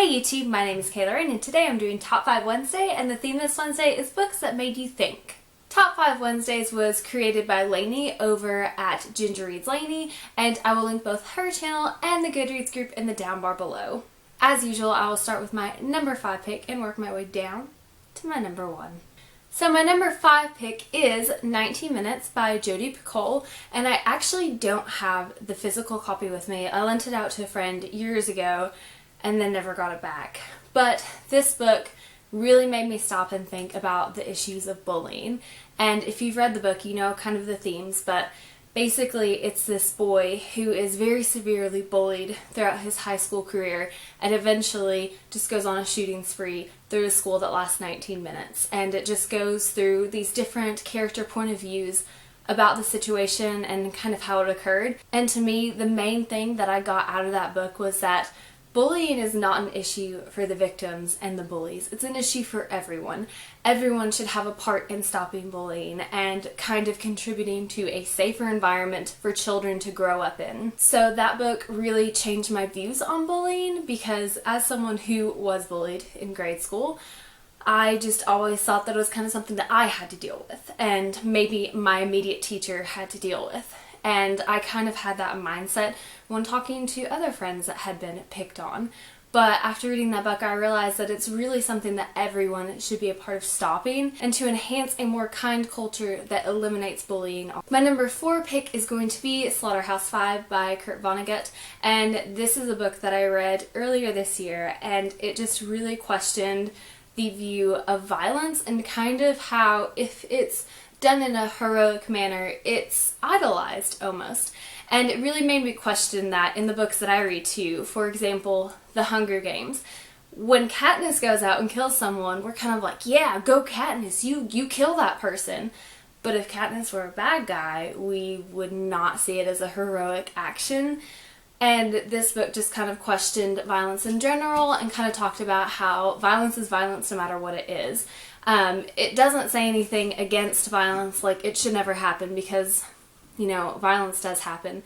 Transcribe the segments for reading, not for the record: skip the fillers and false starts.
Hey YouTube, my name is Kayla Rayne, and today I'm doing Top 5 Wednesday, and the theme this Wednesday is books that made you think. Top 5 Wednesdays was created by Lainey over at Ginger Reads Lainey, and I will link both her channel and the Goodreads group in the down bar below. As usual, I will start with my number 5 pick and work my way down to my number 1. So my number 5 pick is 19 Minutes by Jodi Picoult, and I actually don't have the physical copy with me. I lent it out to a friend years ago and then never got it back. But this book really made me stop and think about the issues of bullying. And if you've read the book, you know kind of the themes, but basically it's this boy who is very severely bullied throughout his high school career and eventually just goes on a shooting spree through a school that lasts 19 minutes. And it just goes through these different character point of views about the situation and kind of how it occurred. And to me, the main thing that I got out of that book was that bullying is not an issue for the victims and the bullies. It's an issue for everyone. Everyone should have a part in stopping bullying and kind of contributing to a safer environment for children to grow up in. So that book really changed my views on bullying, because as someone who was bullied in grade school, I just always thought that it was kind of something that I had to deal with, and maybe my immediate teacher had to deal with. And I kind of had that mindset when talking to other friends that had been picked on. But after reading that book, I realized that it's really something that everyone should be a part of stopping, and to enhance a more kind culture that eliminates bullying. My number 4 pick is going to be Slaughterhouse-Five by Kurt Vonnegut, and this is a book that I read earlier this year, and it just really questioned the view of violence and kind of how, if it's done in a heroic manner, it's idolized almost. And it really made me question that in the books that I read too. For example, The Hunger Games. When Katniss goes out and kills someone, we're kind of like, yeah, go Katniss, you kill that person. But if Katniss were a bad guy, we would not see it as a heroic action. And this book just kind of questioned violence in general and kind of talked about how violence is violence no matter what it is. It doesn't say anything against violence, like it should never happen, because, you know, violence does happen.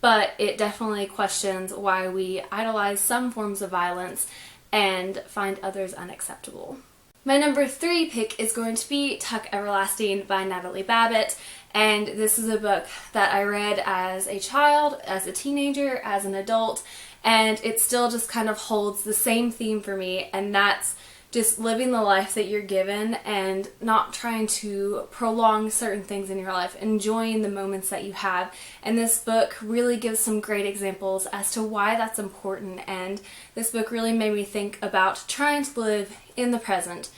But it definitely questions why we idolize some forms of violence and find others unacceptable. My number 3 pick is going to be Tuck Everlasting by Natalie Babbitt. And this is a book that I read as a child, as a teenager, as an adult, and it still just kind of holds the same theme for me, and that's just living the life that you're given and not trying to prolong certain things in your life, enjoying the moments that you have. And this book really gives some great examples as to why that's important, and this book really made me think about trying to live in the present,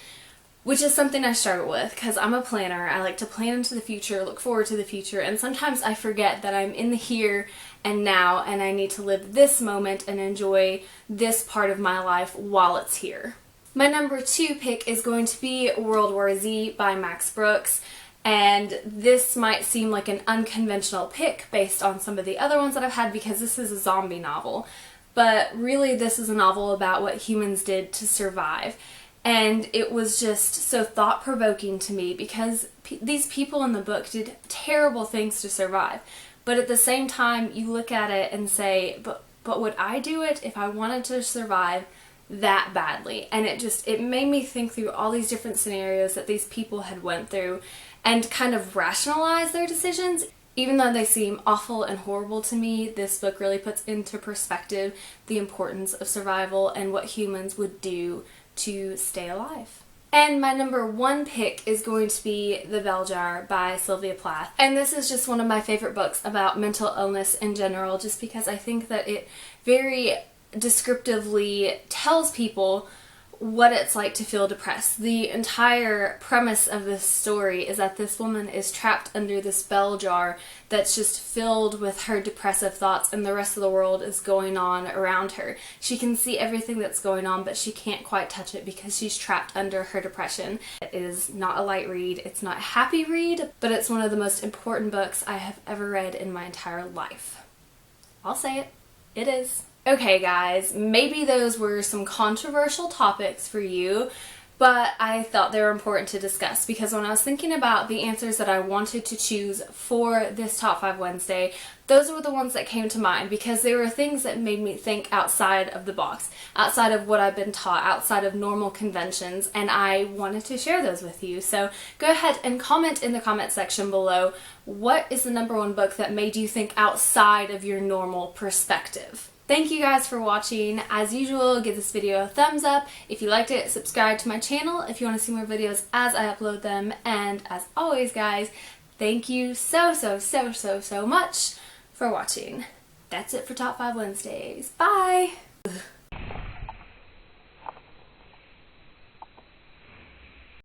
which is something I struggle with because I'm a planner. I like to plan into the future, look forward to the future, and sometimes I forget that I'm in the here and now, and I need to live this moment and enjoy this part of my life while it's here. My number 2 pick is going to be World War Z by Max Brooks, and this might seem like an unconventional pick based on some of the other ones that I've had, because this is a zombie novel, but really this is a novel about what humans did to survive. And it was just so thought-provoking to me, because these people in the book did terrible things to survive. But at the same time, you look at it and say, but would I do it if I wanted to survive that badly? And it made me think through all these different scenarios that these people had went through and kind of rationalize their decisions. Even though they seem awful and horrible to me, this book really puts into perspective the importance of survival and what humans would do to stay alive. And my number 1 pick is going to be The Bell Jar by Sylvia Plath. And this is just one of my favorite books about mental illness in general, just because I think that it very descriptively tells people what it's like to feel depressed. The entire premise of this story is that this woman is trapped under this bell jar that's just filled with her depressive thoughts, and the rest of the world is going on around her. She can see everything that's going on, but she can't quite touch it because she's trapped under her depression. It is not a light read, it's not a happy read, but it's one of the most important books I have ever read in my entire life. I'll say it. It is. Okay guys, maybe those were some controversial topics for you, but I thought they were important to discuss because when I was thinking about the answers that I wanted to choose for this Top 5 Wednesday, those were the ones that came to mind because they were things that made me think outside of the box, outside of what I've been taught, outside of normal conventions, and I wanted to share those with you. So go ahead and comment in the comment section below, what is the #1 book that made you think outside of your normal perspective? Thank you guys for watching. As usual, give this video a thumbs up. If you liked it, subscribe to my channel if you want to see more videos as I upload them. And as always, guys, thank you so much for watching. That's it for Top 5 Wednesdays. Bye!